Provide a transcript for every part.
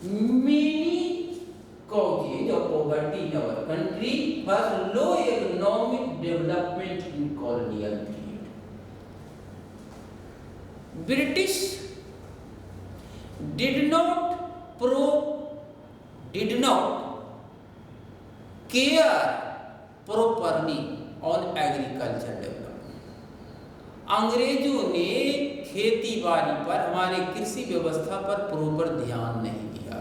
many causes of poverty in our country. First, low economic development in colonial period. British did not care properly on agriculture development. अंग्रेजों ने खेती बाड़ी पर, हमारे कृषि व्यवस्था पर प्रॉपर ध्यान नहीं दिया,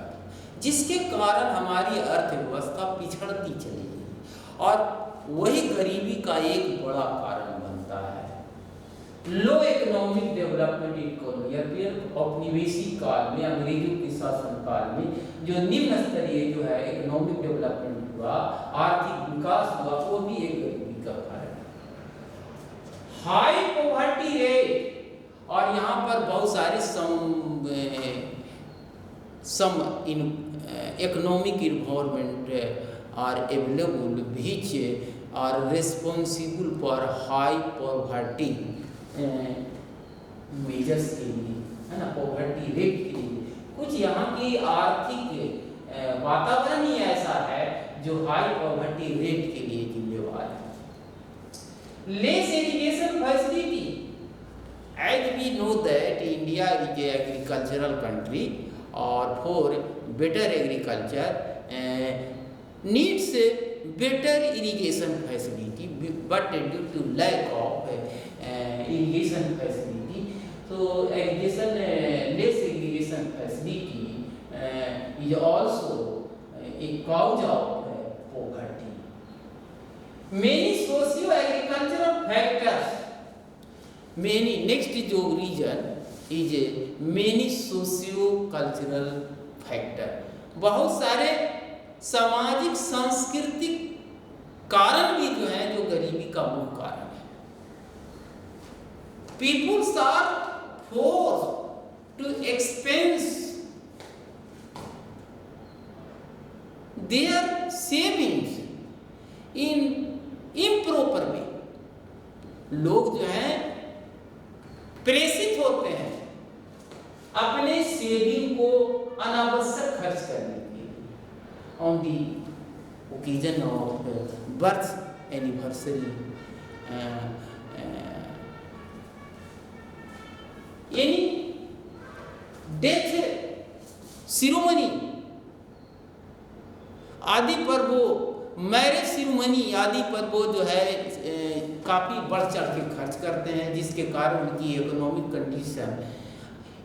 जिसके कारण हमारी अर्थव्यवस्था पिछड़ती चली गई और वही गरीबी का एक बड़ा कारण बनता है। Low economic development in colonial period, औपनिवेशिक काल में, अंग्रेजों के शासन काल में जो निम्न स्तरीय जो है इकोनॉमिक डेवलपमेंट हुआ, आर्थिक विकास हुआ, वो भी एक गरीबी का कारण है। हाई पॉवर्टी रेट, और यहाँ पर बहुत सारे सम इन economic environment are available which are responsible for high poverty measures के लिए, है ना, पॉवर्टी रेट के लिए। कुछ यहाँ की आर्थिक वातावरण ही ऐसा है जो हाई पॉवर्टी रेट के लिए जिम्मेवार है। Less education facility, as we know that India is a agricultural country और for better agriculture needs better irrigation facility, but due to lack of irrigation facility, so less irrigation facility is also a cause of poverty. Many socio-agricultural factors, next जो reason is many socio-cultural factor, बहुत सारे सामाजिक सांस्कृतिक कारण भी जो है जो गरीबी का मुख्य कारण है। Peoples are forced to expense their savings in improper way. लोग जो हैं प्रेषित होते हैं अपने सेविंग को अनावश्यक खर्च करने के लिए, on the occasion of birth anniversary, यानी डेथ सिरोमनी आदि पर्वों, मैरिज सिरोमनी आदि पर्वों जो है काफ़ी बढ़ चढ़ के खर्च करते हैं, जिसके कारण उनकी इकोनॉमिक कंडीशन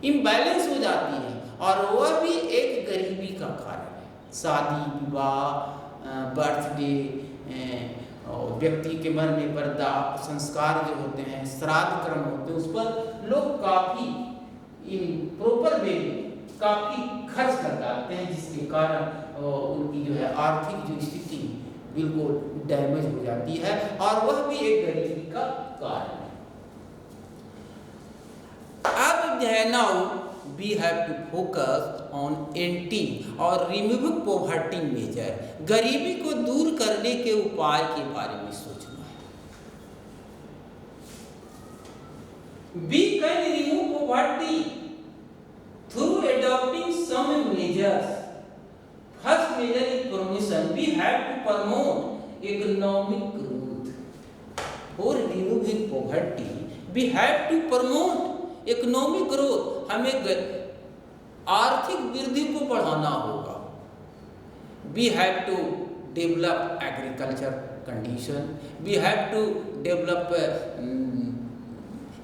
इम्बैलेंस हो जाती है और वह भी एक गरीबी का कारण है। शादी विवाह, बर्थडे, व्यक्ति के मरने पर दाह संस्कार जो होते हैं, श्राद्ध क्रम होते हैं, उस पर लोग काफ़ी इन प्रॉपर वे में काफ़ी खर्च कर डालते हैं, जिसके कारण उनकी जो है आर्थिक जो स्थिति बिल्कुल डैमेज हो जाती है और वह भी एक गरीबी का कारण है। अब जो है now we have to focus on ending और removing poverty measure, गरीबी को दूर करने के उपाय के बारे में सोचना है। We can remove poverty through adopting some measures. First measure is promotion. We have to promote economic growth. For removing poverty, we have to promote economic growth, हमें आर्थिक वृद्धि को बढ़ाना होगा। We have to develop agriculture condition, we have to develop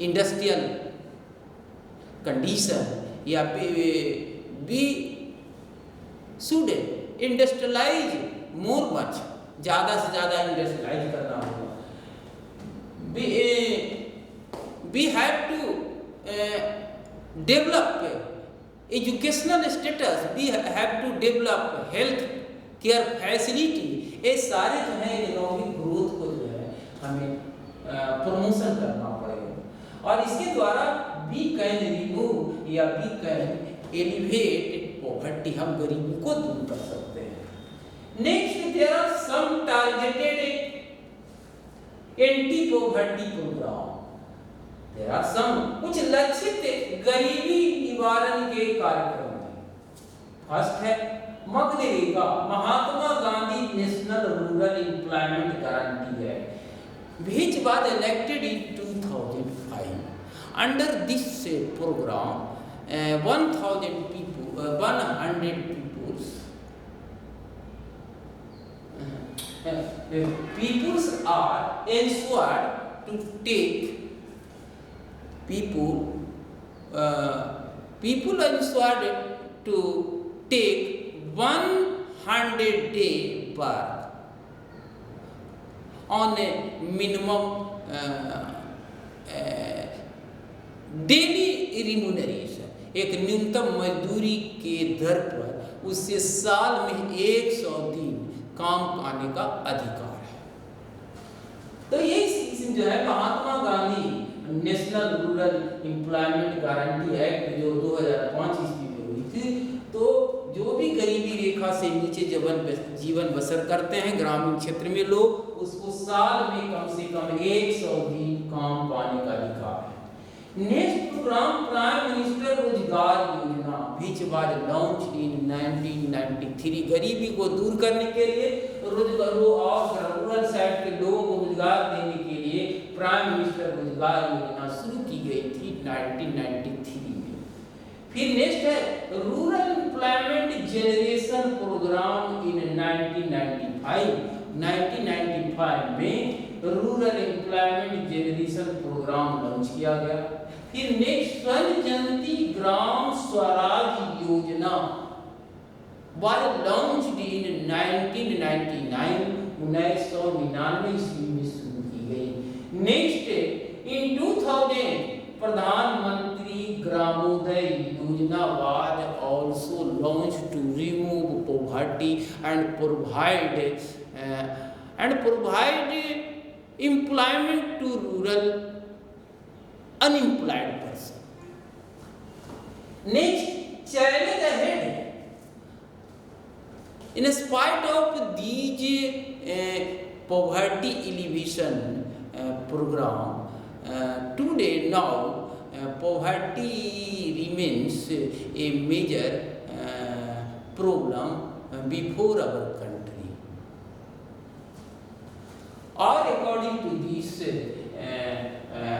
industrial condition, या we should industrialise more much, ज़्यादा से ज़्यादा इंडस्ट्रियलाइज करना होगा। We have to develop educational status, we have to develop health care facility। ये सारे जो है इकोनॉमिक ग्रोथ को जो है हमें प्रमोशन करना पड़ेगा और इसके द्वारा we can remove या we can elevate poverty, हम गरीबी को दूर कर सकते हैं। Next, there are some targeted anti-poverty program। There are some कुछ लक्षित गरीबी निवारण के कार्यक्रम हैं। फर्स्ट है MNREGA, Mahatma Gandhi national rural employment guarantee है, which was elected in 2005. Under this program, 100 peoples are ensured to take people ensured to take 100-day work on a minimum daily remuneration, एक न्यूनतम मजदूरी के दर पर उससे साल में 100 दिन काम पाने का अधिकार है। तो ये जो है Mahatma Gandhi national rural employment guarantee act जो 2005 ईस्वी में हुई थी, तो जो भी गरीबी रेखा से नीचे जीवन बसर करते हैं ग्रामीण क्षेत्र में लोग, उसको साल में कम से कम 100 दिन काम पाने का अधिकार है। नेक्स्ट प्रोग्राम प्राइम मिनिस्टर रोजगार योजना which was launched in 1993, गरीबी को दूर करने के लिए रोजगारों और रूरल साइड के लोगों को रोजगार देने के लिए प्राइम मिनिस्टर रोजगार योजना शुरू की गई थी 1993 में। फिर नेक्स्ट है rural employment generation programme in 1995 में rural employment generation programme launch किया गया। फिर नेक्स्ट स्वर्ण जयंती ग्राम स्वराज योजना was launched in 1999, 1999 ईस्वी में शुरू की गई। नेक्स्ट इन 2000 प्रधानमंत्री ग्रामोदय योजना was also launched to remove poverty and provide employment to rural unemployed person. Next, challenge ahead. In spite of these poverty alleviation program, today now poverty remains a major problem before our country. Or according to this,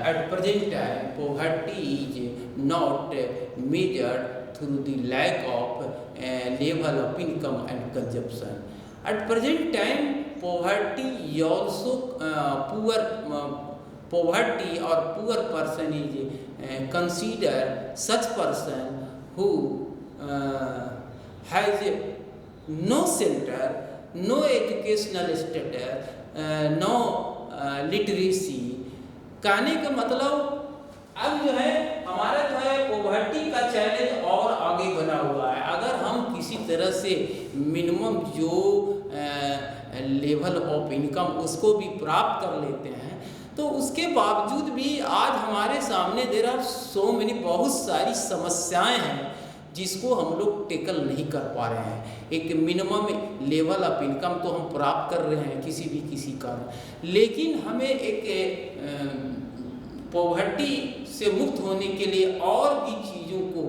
at present time, poverty is not measured through the lack of level of income and consumption. At present time, poverty is also poverty or poor person is considered such person who has no shelter, no educational status, no literacy. कहने का मतलब अब जो है हमारा जो है poverty का चैलेंज और आगे बना हुआ है। अगर हम किसी तरह से मिनिमम जो लेवल ऑफ इनकम उसको भी प्राप्त कर लेते हैं, तो उसके बावजूद भी आज हमारे सामने देर आर सो मेनी बहुत सारी समस्याएं हैं जिसको हम लोग टेकल नहीं कर पा रहे हैं। एक मिनिमम लेवल ऑफ इनकम तो हम प्राप्त कर रहे हैं किसी कारण, लेकिन हमें एक पॉवर्टी से मुक्त होने के लिए और भी चीज़ों को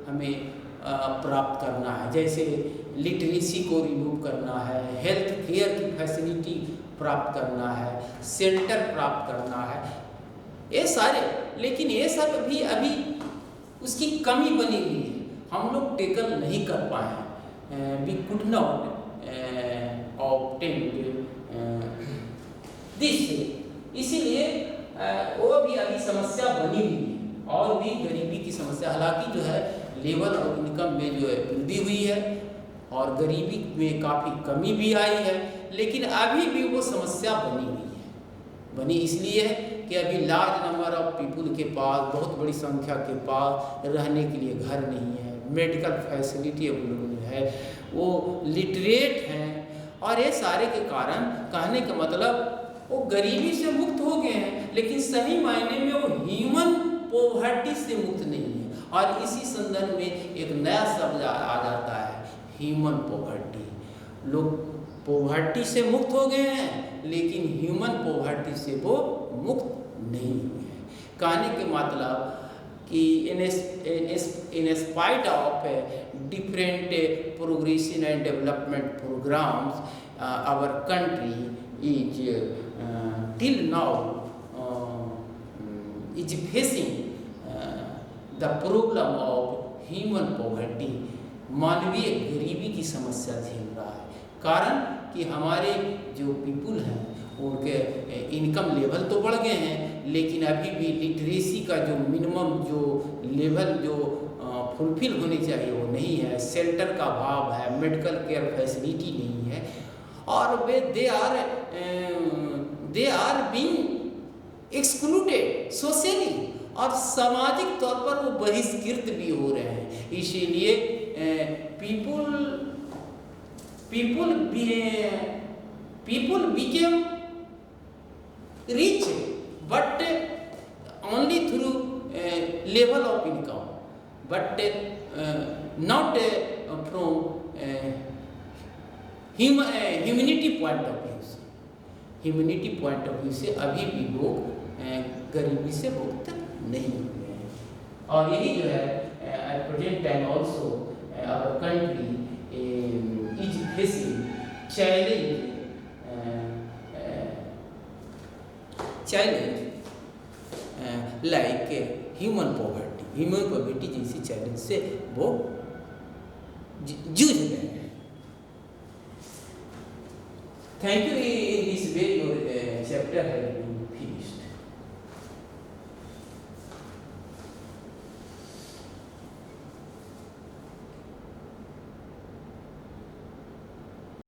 हमें प्राप्त करना है। जैसे लिटरेसी को रिमूव करना है, हेल्थ केयर की फैसिलिटी प्राप्त करना है, सेंटर प्राप्त करना है, ये सारे। लेकिन ये सब भी अभी उसकी कमी बनी हुई है, हम लोग टेकल नहीं कर पाए। We could not obtain this, इसीलिए वो भी अभी समस्या बनी हुई है और भी गरीबी की समस्या। हालांकि जो है लेवल ऑफ इनकम में जो है वृद्धि हुई है और गरीबी में काफ़ी कमी भी आई है, लेकिन अभी भी वो समस्या बनी हुई है। बनी इसलिए है कि अभी लार्ज नंबर ऑफ पीपुल के पास, बहुत बड़ी संख्या के पास रहने के लिए घर नहीं है, मेडिकल फैसिलिटी अवेलेबल है, वो लिटरेट हैं, और ये सारे के कारण कहने का मतलब वो गरीबी से मुक्त हो गए हैं, लेकिन सही मायने में वो ह्यूमन पॉवर्टी से मुक्त नहीं है। और इसी संदर्भ में एक नया शब्द आ जाता है, ह्यूमन पॉवर्टी। लोग पॉवर्टी से मुक्त हो गए हैं, लेकिन ह्यूमन पॉवर्टी से वो मुक्त नहीं हुए हैं। कहने के मतलब कि in spite of different progression and development programs, our country is till now is facing the problem of human poverty, मानवीय गरीबी की समस्या झेल रहा है। कारण कि हमारे जो पीपुल हैं उनके इनकम लेवल तो बढ़ गए हैं, लेकिन अभी भी लिटरेसी का जो मिनिमम जो लेवल जो फुलफिल होनी चाहिए वो नहीं है। शेल्टर का अभाव है, मेडिकल केयर फैसिलिटी नहीं है, और वे they are being excluded socially, और सामाजिक तौर पर वो बहिष्कृत भी हो रहे हैं। इसीलिए people became rich, but only through level of income, but not from humanity point of view से। ह्यूमनिटी पॉइंट ऑफ व्यू से अभी भी लोग गरीबी से मुक्त नहीं हुए हैं। और यही जो है at present time also our country is facing challenge like human poverty जैसी चैलेंज से वो जूझ रहे हैं। Thank you. In this way your chapter has been